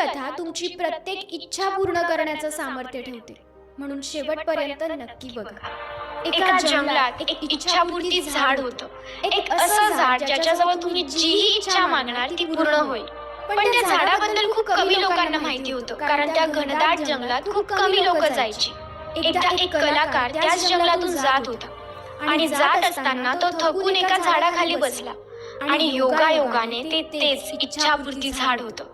कथा तुमची प्रत्येक इच्छा पूर्ण करण्याचं सामर्थ्य ठेवते, म्हणून शेवटपर्यंत नक्की बघा. एका जंगलात एक इच्छापूर्ती झाड होतं. एक असं झाड ज्याच्याजवळ तुम्ही जीही इच्छा मागणार ती पूर्ण होईल. पण त्या झाडाबद्दल खूप कमी लोकांना माहिती होतं, कारण त्या घनदाट जंगलात खूप कमी लोक जायची. एकदा एक कलाकार त्याच जंगलातून जात होता आणि जात असताना तो थकून एका झाडाखाली बसला आणि योगायोगाने ते तेच इच्छापूर्ती झाड होतं.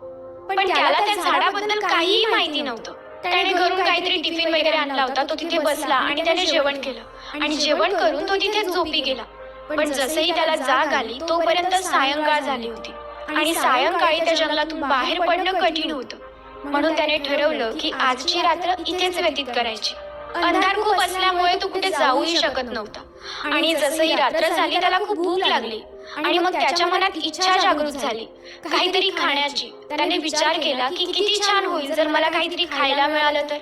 पण त्याला त्या झाडाबद्दल काहीही माहिती नव्हतं. त्याने घरून काहीतरी टिफिन वगैरे आणला होता. तो तिथे बसला आणि त्याने जेवण केलं आणि जेवण करून तो तिथे झोपी गेला. पण जसंही त्याला जाग आली तोपर्यंत सायंकाळ झाली होती आणि सायंकाळी त्या जंगलातून बाहेर पडणं कठीण होतं. म्हणून त्याने ठरवलं की आजची रात्र इथेच व्यतीत करायची. अंधार खूप असल्यामुळे तो कुठे जाऊही शकत नव्हता आणि जसंही रात्र झाली त्याला खूप भूक लागली आणि मग त्याच्या मनात इच्छा जागृत झाली काहीतरी खाण्याची. त्याने विचार केला की किती छान होईल जर मला काहीतरी खायला मिळालं तर.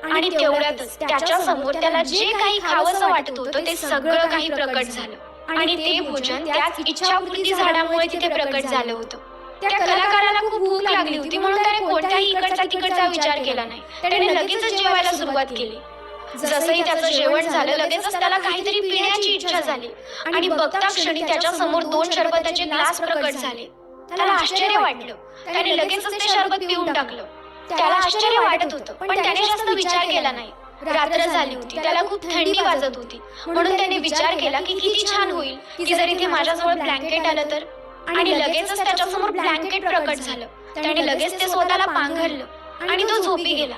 आणि तेवढ्यातच त्याच्या समोर त्याला जे काही खावंसं वाटत होतं ते सगळं काही प्रकट झालं आणि ते भोजन त्याच इच्छापूर्ती झाडामुळे तिथे प्रकट झालं होतं. त्या कलाकाराला खूप भूक लागली होती म्हणून त्याने कोणत्याही इकडचा तिकडचा विचार केला नाही. त्याने लगेचच जेवायला सुरुवात केली. जसंही त्याचं जेवण झालं लगेचच त्याला काहीतरी पिण्याची इच्छा झाली आणि बघता क्षणी त्याच्या समोर 2 शरबताचे ग्लास प्रकट झाले. त्याला आश्चर्य वाटलं. त्याने लगेचच ते शरबत पिऊन टाकलं. त्याला आश्चर्य वाटत होतं पण त्याने जास्त विचार केला नाही. रात्र झाली होती, त्याला खूप थंडी वाजत होती म्हणून त्याने विचार केला की किती छान होईल की जर इथे माझ्याजवळ ब्लँकेट आलं तर. आणि लगेचच त्याच्यासमोर ब्लँकेट प्रकट झालं. त्याने लगेच ते स्वतःला पांघरलं आणि तो झोपी गेला.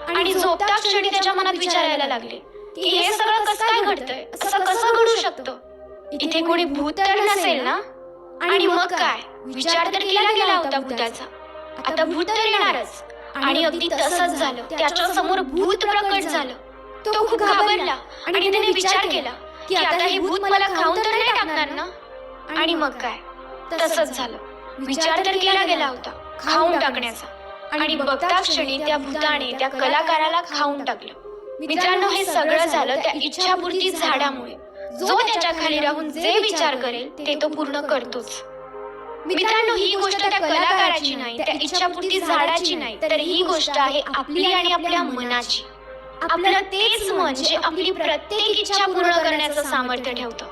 आणि झोपता क्षणी त्याच्या मनात विचार यायला लागले की हे सगळं कसं काय घडतंय, असं कसं घडू शकतं. इथे कोणी भूत तर नसेल ना. आणि मग काय, विचार तर केला गेला होता भूताचा. आता भूत तर येणारच. आणि अगदी तसंच झालं. त्याच्या समोर भूत प्रकट झालं. तो खूप घाबरला आणि त्याने विचार केला की आता हे भूत मला खाऊन तर नाही टाकणार ना. आणि मग काय, तसंच झालं. विचार तर केला गेला होता खाऊन टाकण्याचा आणि बघता क्षणी त्या भूताने त्या कलाकाराला खाऊन टाकलं. मित्रांनो, हे सगळं झालं त्या इच्छापूर्ती झाडामुळे. जो त्याच्या खाली राहून जे विचार करेल ते तो पूर्ण करतोच. मित्रांनो, ही गोष्ट त्या कलाकाराची नाही, त्या इच्छापूर्ती झाडाची नाही, तर ही गोष्ट आहे आपली आणि आपल्या मनाची. आपलं तेच मन जे आपली प्रत्येक इच्छा पूर्ण करण्याचं सामर्थ्य ठेवतं.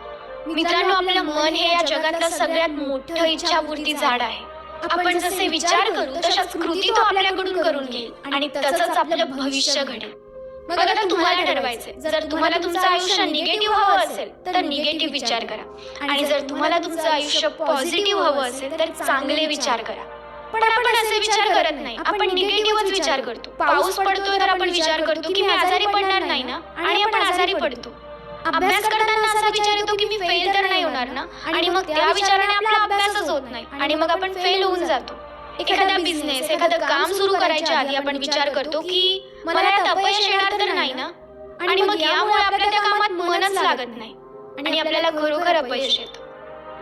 मित्रांनो, आपलं मन हे या जगातलं सगळ्यात मोठं इच्छापूर्ती झाड आहे. आपण जसे विचार करू तशाच कृती तो आपल्याकडून करून घेईल आणि तसंच आपलं भविष्य घडेल. मग आता तुम्हाला ठरवायचंय, जर तुम्हाला तुमचं आयुष्य निगेटिव्ह हवं असेल तर निगेटिव्ह विचार करा आणि जर तुम्हाला तुमचं आयुष्य पॉझिटिव्ह हवं असेल तर चांगले विचार करा. पण आपण असे विचार करत नाही, आपण निगेटिव्हच विचार करतो. पाऊस पडतोय तर आपण विचार करतो की मी आजारी पडणार नाही ना, आणि आपण आजारी पडतो. अभ्यास करताना असा विचार येतो की मी फेल तर नाही होणार ना, आणि मग त्या विचाराने आपला अभ्यासच होत नाही आणि मग आपण फेल होऊन जातो. एखादा बिझनेस, एखादं काम सुरू करायच्या आधी आपण विचार करतो की मला यात अपयश येणार तर नाही ना, आणि मग यामुळे आपल्या त्या कामात मनच लागत नाही आणि आपल्याला खरोखर अपयश येतं.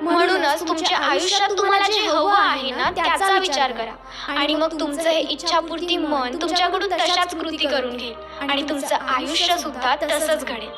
म्हणूनच तुमच्या आयुष्यात तुम्हाला जे हवं आहे ना त्याचा विचार करा आणि मग तुमचं हे इच्छापूर्ती मन तुमच्याकडून तशाच कृती करून घेईल आणि तुमचं आयुष्य सुद्धा तसंच घडेल.